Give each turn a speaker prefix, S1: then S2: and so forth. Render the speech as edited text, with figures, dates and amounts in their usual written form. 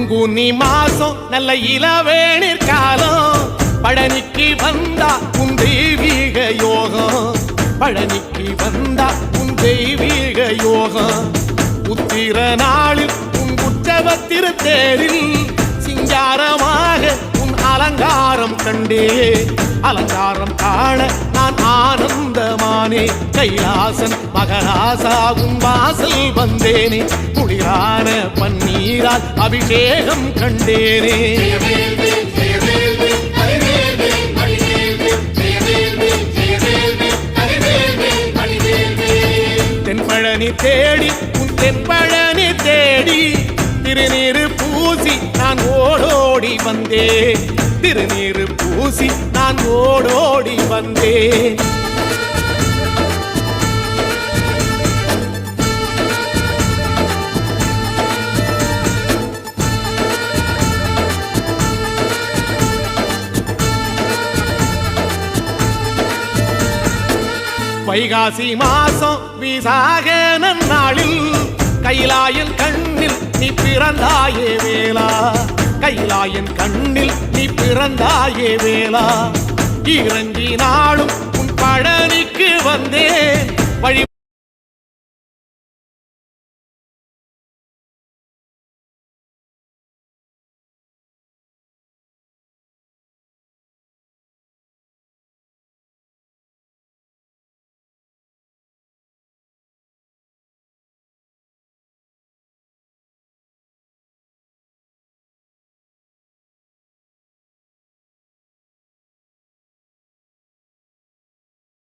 S1: பங்குனி மாசம் நல்ல இளவேணிற் காலம் பழனிக்கு வந்தா உன் தெய்வீக யோகம் பழனிக்கு வந்தா உன் தெய்வீக யோகம் உத்திர நாளில் உன் உற்சவ திருத்தேரில் சிங்காரமாக உன் அலங்காரம் கண்டே அலங்காரம் காண நான் ஆனந்தமானே கைலாசன் மகராசாவும் வாசல் வந்தேனே குளிரான பன்னீரால் அபிஷேகம் கண்டேனே தென்பழனி தேடி உன் தென்பழனி தேடி திருநீரு பூசி நான் ஓடோடி வந்தேன் திருநீரு பூசி நான் ஓடோடி வந்தேன் வைகாசி மாசம் விசாக நன்னாளில் கைலாயன் கண்ணில் நீ பிறந்தாயே வேளா கைலாயன் கண்ணில் நீ பிறந்தாயே வேளா இறங்கி நாளும் உன் பழனிக்கு வந்தே